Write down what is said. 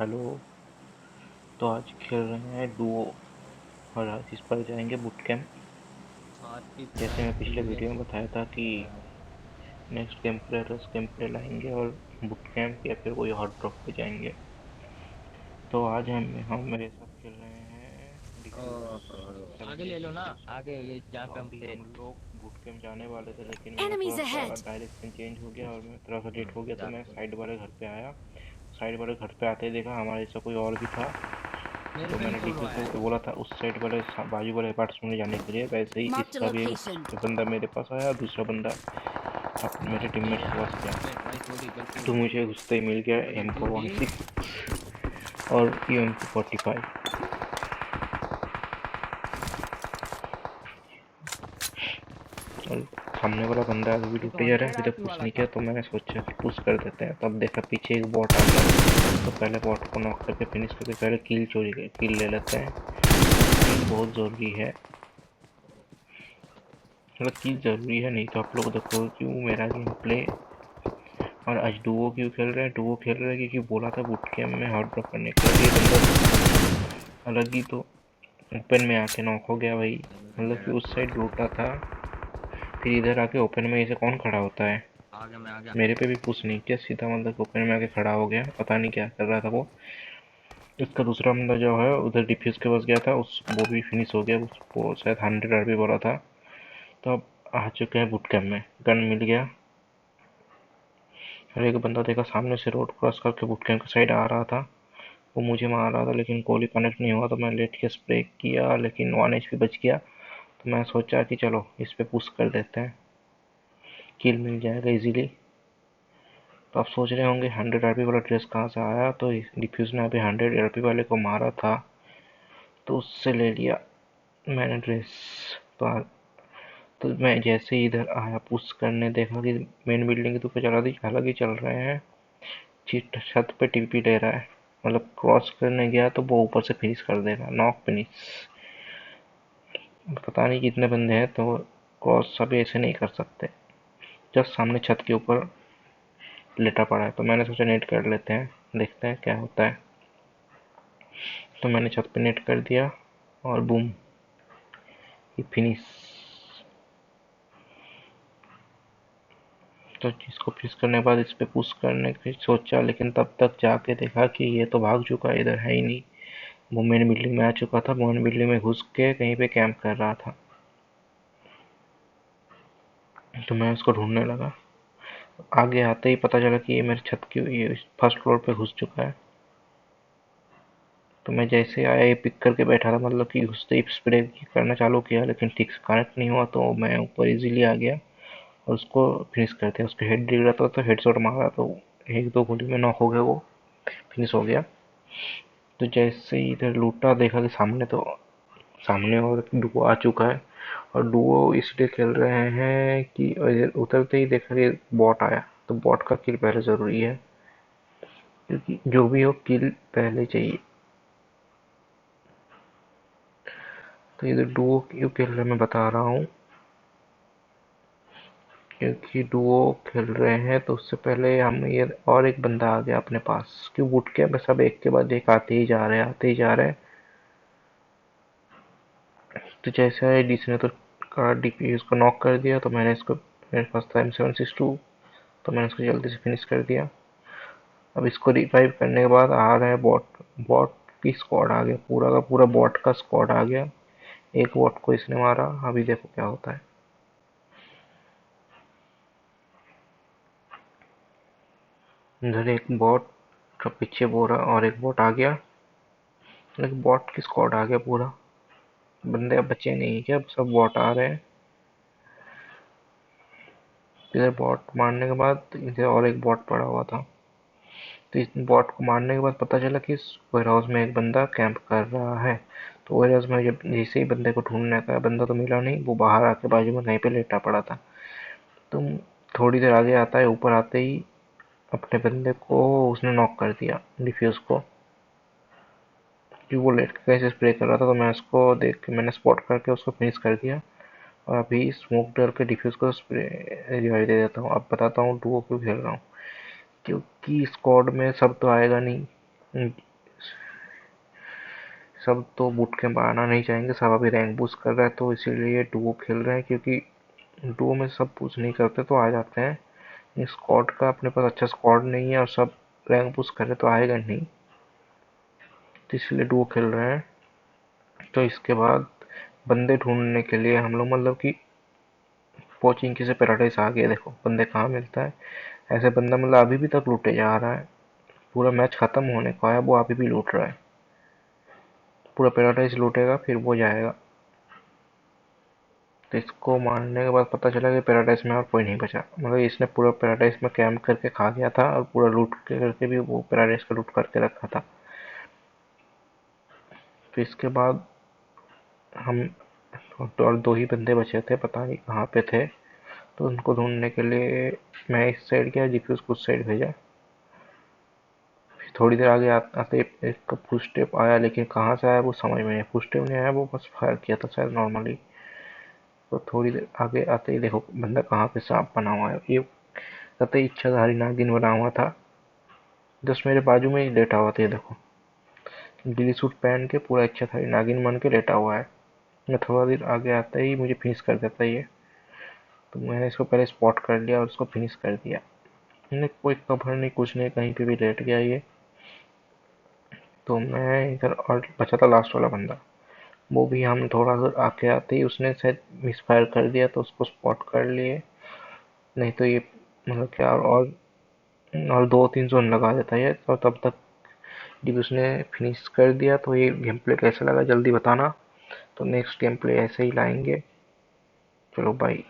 Hello. तो आज खेल रहे हैं डुओ और आज इस पर जाएंगे बूट कैंप। जैसे मैं पिछले वीडियो में बताया था कि नेक्स्ट गेम प्ले रस गेम प्ले लाएंगे और बूट कैंप या फिर कोई हॉट ड्रॉप पे जाएंगे। तो आज हम मेरे साथ खेल रहे हैं डिफ्यूज आगे ले लो 76 ना। स्टेशन। आगे ये जहाँ तो पे हम अभी थे। हम लोग बूट कैंप जाने वाले थे, लेकिन मेरा Enemies थोड़ा सा ahead! डायरेक्शन चेंज हो गया और मैं थोड़ा सा लेट हो गया, तो जा मैं साइड वाले घर पे आया। साइड वाले घर पे आते ही देखा हमारे जैसा कोई और भी था। मेरे तो पे भी मैंने सोलो डिफ्यूज आया को है। बोला था उस साइड वाले बाजू वाले अपार्टमेंट में जाने के लिए, वैसे ही Marked a इसका भी location. एक बंदा मेरे पास आया, दूसरा बंदा अपने मेरे टीममेट ये के यार पास गया। टीममेट भाई सॉरी गलती हो तो गई। मुझे घुसते ही मिल गया वो एम गलती फोर थी। वन सिक्स और UMP 45। और सामने वाला बंदा अभी भी ये तो लूटे जा रहा है, हंड्रेड अभी तक आरपी पुश वाला नहीं किया, था। तो मैंने सोचा कि पुश कर देते हैं। तब देखा पीछे एक बॉट आ गया, तो पहले बॉट को नॉक करके फिनिश करके पहले किल ले लेते हैं। किल बहुत ज़रूरी है, मतलब किल ज़रूरी है, नहीं तो आप लोग देखो क्यों मेरा गेम प्ले। और आज डुओ क्यों खेल रहे हैं? डुओ खेल रहे हैं क्योंकि बोला था बूट कैम्प में हॉट ड्रॉप करने के लिए। ये बंदा अलग ही तो ओपन में आके नॉक हो गया भाई। मतलब कि उस साइड लूटा था, फिर इधर आके ओपन में ऐसे कौन खड़ा होता है। आगे मैं आ गया। मेरे पे भी पुश नहीं किया, सीधा मतलब ओपन में आके खड़ा हो गया, पता नहीं क्या कर रहा था वो। इसका दूसरा बंदा जो है उधर डिफ्यूज के पास गया था, उस वो भी फिनिश हो गया, उसको शायद 100 आरपी बोला था। तो अब आ चुके हैं बूट कैम्प में, गन मिल गया। और एक बंदा देखा सामने से रोड क्रॉस करके बूट कैम्प की साइड आ रहा था, वो मुझे मार रहा था, लेकिन गोली कनेक्ट नहीं हुआ, तो मैं लेट के स्प्रे किया, लेकिन 1 HP बच गया। तो मैं सोचा कि चलो इस पे पुश कर देते हैं, किल मिल जाएगा इजीली। तो आप सोच रहे होंगे 100 आरपी वाला ड्रेस कहाँ से आया, तो डिफ्यूज ने अभी 100 आरपी वाले को मारा था, तो उससे ले लिया मैंने ड्रेस। तो, तो मैं जैसे ही इधर आया पुश करने, देखा कि मेन बिल्डिंग के ऊपर चला दी अलग ही चल रहे हैं। चीट छत पे टीपी ले रहा है, मतलब क्रॉस करने गया तो वो ऊपर से फिनिश कर देगा, नॉक फिनिश। पता नहीं कितने बंदे हैं, तो क्रॉस सभी ऐसे नहीं कर सकते। जस्ट सामने छत के ऊपर लेटा पड़ा है, तो मैंने सोचा नेट कर लेते हैं, देखते हैं क्या होता है। तो मैंने छत पे नेट कर दिया और बूम, ये फिनिश। तो इसको फिनिश करने के बाद इस पे पुश करने की सोचा, लेकिन तब तक जाके देखा कि ये तो भाग चुका है, इधर है ही नहीं। वो मेन बिल्डिंग में आ चुका था, मेन बिल्डिंग में घुस के कहीं पे कैंप कर रहा था। तो मैं उसको ढूंढने लगा, आगे आते ही पता चला कि ये मेरे छत की ये फर्स्ट फ्लोर पे घुस चुका है। तो मैं जैसे आया ये पिक करके बैठा था, मतलब कि घुसते ही स्प्रे करना चालू किया, लेकिन ठीक से कनेक्ट नहीं हुआ, तो मैं ऊपर इजीली आ गया और उसको फिनिश कर दिया। उसके हेड गिर रहा था तो हेडशॉट मारा, तो एक दो गोली में नॉक हो गया, वो फिनिश हो गया। तो जैसे ही इधर लूटा, देखा कि सामने तो सामने और डुओ आ चुका है। और डुओ इसलिए खेल रहे हैं कि इधर उतरते ही देखा कि बॉट आया, तो बॉट का किल पहले ज़रूरी है, क्योंकि जो भी हो किल पहले चाहिए। तो इधर डुओ क्यों खेल रहे हैं मैं बता रहा हूँ, क्योंकि डुओ खेल रहे हैं तो उससे पहले हम ये और एक बंदा आ गया अपने पास, क्यों उठ के बस सब एक के बाद एक आते ही जा रहे हैं, आते ही जा रहे हैं। तो जैसे है डीसी ने तो कार डीपी उसको नॉक कर दिया, तो मैंने इसको, मेरे पास था M762, तो मैंने इसको जल्दी से फिनिश कर दिया। अब इसको रिवाइव करने के बाद आ रहे हैं बॉट। बॉट की स्क्वाड आ गया, पूरा का पूरा बॉट का स्क्वाड आ गया। एक बॉट को इसने मारा, अभी देखो क्या होता है। इधर एक बॉट का पीछे बोरा और एक बॉट आ गया, लेकिन बॉट की स्क्वाड आ गया पूरा, बंदे अब बचे नहीं क्या, सब बॉट आ रहे हैं। इधर बॉट मारने के बाद इधर और एक बॉट पड़ा हुआ था, तो इस बॉट को मारने के बाद पता चला कि इस वेयर हाउस में एक बंदा कैंप कर रहा है। तो वेयर हाउस में जब जैसे ही बंदे को ढूंढने का, बंदा तो मिला नहीं, वो बाहर आके बाजू में कहीं पे लेटा पड़ा था। तो थोड़ी देर आगे आता है, ऊपर आते ही अपने बंदे को उसने नॉक कर दिया, डिफ्यूज को, कि वो लेट के कैसे स्प्रे कर रहा था। तो मैं उसको देख के मैंने स्पॉट करके उसको फिनिश कर दिया। और अभी स्मोक डर के डिफ्यूज को स्प्रे रिवाइव दे देता हूँ। अब बताता हूँ डुओ क्यों खेल रहा हूँ, क्योंकि स्क्वाड में सब तो आएगा नहीं, सब तो बूट कैंप आना नहीं चाहेंगे, सब अभी रैंक बूस्ट कर रहा है, तो इसीलिए डुओ खेल रहे हैं, क्योंकि डुओ में सब बूस्ट नहीं करते तो आ जाते हैं। स्क्वाड का अपने पास अच्छा स्क्वाड नहीं है और सब रैंक बूस्ट कर रहे तो आएगा नहीं, तो इसलिए डुओ खेल रहे हैं। तो इसके बाद बंदे ढूंढने के लिए हम लोग मतलब कि पोचिंकी से पैराडाइज आ गए। देखो बंदे कहाँ मिलता है, ऐसे बंदा मतलब अभी भी तक लूटे जा रहा है, पूरा मैच खत्म होने को है, वो अभी भी लूट रहा है। पूरा पैराडाइज लूटेगा फिर वो जाएगा। तो इसको मारने के बाद पता चला कि पैराडाइज में और कोई नहीं बचा, मतलब इसने पूरा पैराडाइज में कैंप करके खा गया था और पूरा लूट करके भी वो पैराडाइज का लूट करके रखा था। फिर इसके बाद हम और दो ही बंदे बचे थे, पता नहीं कहाँ पे थे, तो उनको ढूंढने के लिए मैं इस साइड गया, जीपी उसको उस साइड भेजा। फिर थोड़ी देर आगे आते एक फुट स्टेप आया, लेकिन कहाँ से आया वो समझ में नहीं, फुट स्टेप नहीं आया, वो बस फायर किया था शायद नॉर्मली। तो थोड़ी देर आगे आते ही देखो बंदा कहाँ पे सांप बना हुआ है, ये कतई इच्छाधारी नागिन बना हुआ था, जस्ट मेरे बाजू में ही लेटा हुआ था। ये देखो गिली सूट पहन के पूरा इच्छाधारी नागिन बन के लेटा हुआ है। मैं थोड़ा देर आगे आते ही मुझे फिनिश कर देता ये, तो मैंने इसको पहले स्पॉट कर लिया और उसको फिनिश कर दिया। मैंने कोई कवर नहीं कुछ नहीं, कहीं पे भी लेट गया ये। तो मैं इधर और बचा था लास्ट वाला बंदा, वो भी हम थोड़ा सा आके आते ही उसने शायद मिस फायर कर दिया, तो उसको स्पॉट कर लिए। नहीं तो ये मतलब क्या, और 2-3 जोन लगा देता है, और तब तक जब उसने फिनिश कर दिया। तो ये गेम प्ले कैसा लगा जल्दी बताना, तो नेक्स्ट गेम प्ले ऐसे ही लाएंगे। चलो बाय।